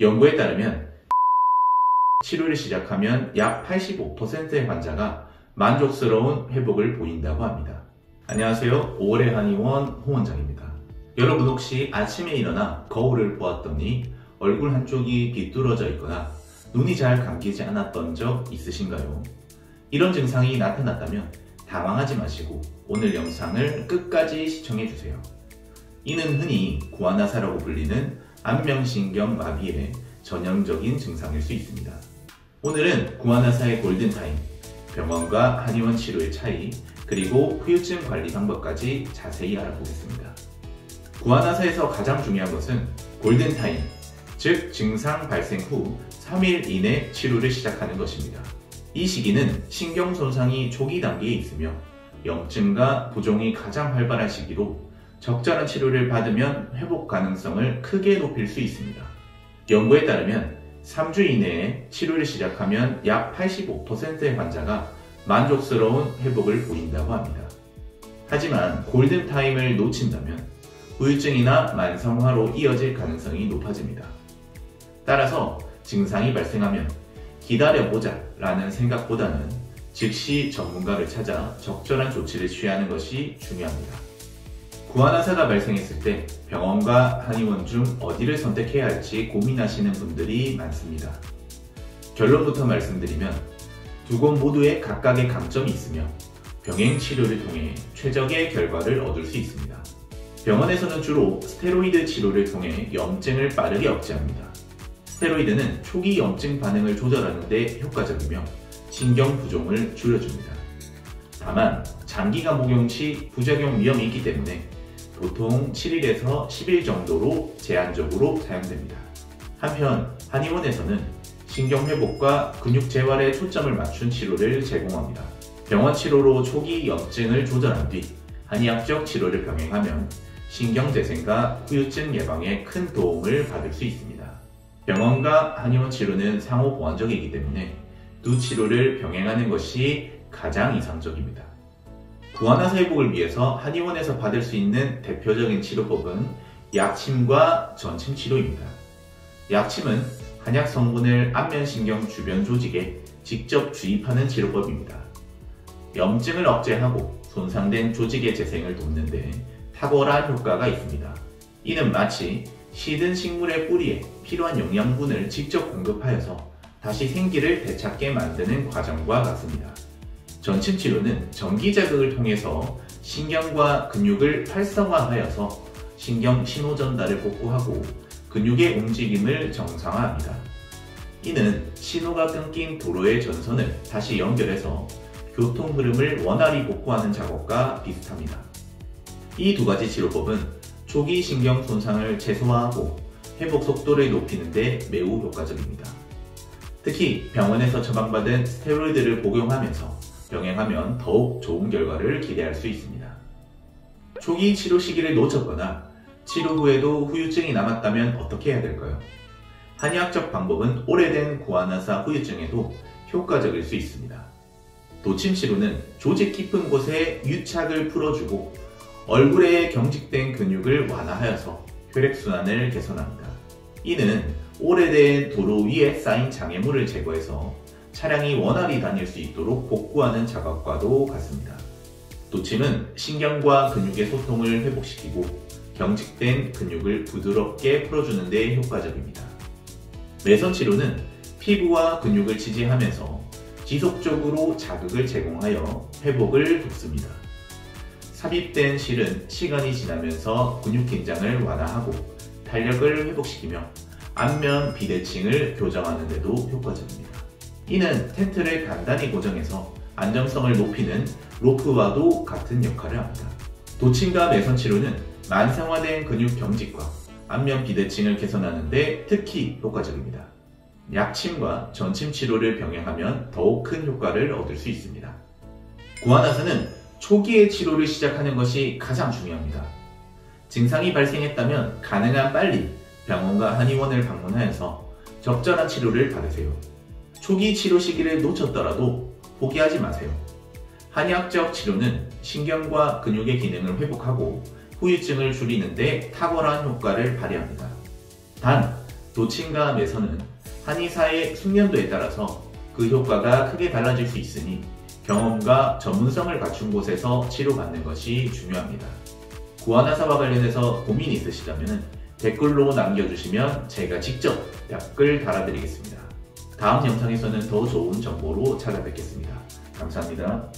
연구에 따르면 치료를 시작하면 약 85%의 환자가 만족스러운 회복을 보인다고 합니다. 안녕하세요. 5월의 한의원 홍원장입니다. 여러분 혹시 아침에 일어나 거울을 보았더니 얼굴 한쪽이 비뚤어져 있거나 눈이 잘 감기지 않았던 적 있으신가요? 이런 증상이 나타났다면 당황하지 마시고 오늘 영상을 끝까지 시청해주세요. 이는 흔히 구아나사라고 불리는 안면신경 마비의 전형적인 증상일 수 있습니다. 오늘은 구아나사의 골든타임, 병원과 한의원 치료의 차이, 그리고 후유증 관리 방법까지 자세히 알아보겠습니다. 구아나사에서 가장 중요한 것은 골든타임, 즉 증상 발생 후 3일 이내 치료를 시작하는 것입니다. 이 시기는 신경 손상이 초기 단계에 있으며 염증과 부종이 가장 활발한 시기로 적절한 치료를 받으면 회복 가능성을 크게 높일 수 있습니다. 연구에 따르면 3주 이내에 치료를 시작하면 약 85%의 환자가 만족스러운 회복을 보인다고 합니다. 하지만 골든타임을 놓친다면 후유증이나 만성화로 이어질 가능성이 높아집니다. 따라서 증상이 발생하면 기다려보자 라는 생각보다는 즉시 전문가를 찾아 적절한 조치를 취하는 것이 중요합니다. 구아나사가 발생했을 때 병원과 한의원 중 어디를 선택해야 할지 고민하시는 분들이 많습니다. 결론부터 말씀드리면 두 곳 모두에 각각의 강점이 있으며 병행 치료를 통해 최적의 결과를 얻을 수 있습니다. 병원에서는 주로 스테로이드 치료를 통해 염증을 빠르게 억제합니다. 스테로이드는 초기 염증 반응을 조절하는 데 효과적이며 신경 부종을 줄여줍니다. 다만 장기간 복용 시 부작용 위험이 있기 때문에 보통 7일에서 10일 정도로 제한적으로 사용됩니다. 한편 한의원에서는 신경회복과 근육 재활에 초점을 맞춘 치료를 제공합니다. 병원 치료로 초기 염증을 조절한 뒤 한의학적 치료를 병행하면 신경재생과 후유증 예방에 큰 도움을 받을 수 있습니다. 병원과 한의원 치료는 상호 보완적이기 때문에 두 치료를 병행하는 것이 가장 이상적입니다. 구아나사 회복을 위해서 한의원에서 받을 수 있는 대표적인 치료법은 약침과 전침 치료입니다. 약침은 한약 성분을 안면신경 주변 조직에 직접 주입하는 치료법입니다. 염증을 억제하고 손상된 조직의 재생을 돕는 데 탁월한 효과가 있습니다. 이는 마치 시든 식물의 뿌리에 필요한 영양분을 직접 공급하여서 다시 생기를 되찾게 만드는 과정과 같습니다. 전침 치료는 전기 자극을 통해서 신경과 근육을 활성화하여서 신경 신호 전달을 복구하고 근육의 움직임을 정상화합니다. 이는 신호가 끊긴 도로의 전선을 다시 연결해서 교통 흐름을 원활히 복구하는 작업과 비슷합니다. 이 두 가지 치료법은 초기 신경 손상을 최소화하고 회복 속도를 높이는 데 매우 효과적입니다. 특히 병원에서 처방받은 스테로이드를 복용하면서 병행하면 더욱 좋은 결과를 기대할 수 있습니다. 초기 치료 시기를 놓쳤거나 치료 후에도 후유증이 남았다면 어떻게 해야 될까요? 한의학적 방법은 오래된 구아나사 후유증에도 효과적일 수 있습니다. 도침 치료는 조직 깊은 곳에 유착을 풀어주고 얼굴에 경직된 근육을 완화하여서 혈액순환을 개선합니다. 이는 오래된 도로 위에 쌓인 장애물을 제거해서 차량이 원활히 다닐 수 있도록 복구하는 작업과도 같습니다. 도침은 신경과 근육의 소통을 회복시키고 경직된 근육을 부드럽게 풀어주는 데 효과적입니다. 매선 치료는 피부와 근육을 지지하면서 지속적으로 자극을 제공하여 회복을 돕습니다. 삽입된 실은 시간이 지나면서 근육 긴장을 완화하고 탄력을 회복시키며 안면 비대칭을 교정하는 데도 효과적입니다. 이는 텐트를 간단히 고정해서 안정성을 높이는 로프와도 같은 역할을 합니다. 도침과 매선 치료는 만성화된 근육 경직과 안면 비대칭을 개선하는 데 특히 효과적입니다. 약침과 전침 치료를 병행하면 더욱 큰 효과를 얻을 수 있습니다. 구아나사는 초기에 치료를 시작하는 것이 가장 중요합니다. 증상이 발생했다면 가능한 빨리 병원과 한의원을 방문하여서 적절한 치료를 받으세요. 초기 치료 시기를 놓쳤더라도 포기하지 마세요. 한의학적 치료는 신경과 근육의 기능을 회복하고 후유증을 줄이는 데 탁월한 효과를 발휘합니다. 단, 도친감에서는 한의사의 숙련도에 따라서 그 효과가 크게 달라질 수 있으니 경험과 전문성을 갖춘 곳에서 치료받는 것이 중요합니다. 구안화사와 관련해서 고민이 있으시다면 댓글로 남겨주시면 제가 직접 답글 달아드리겠습니다. 다음 영상에서는 더 좋은 정보로 찾아뵙겠습니다. 감사합니다.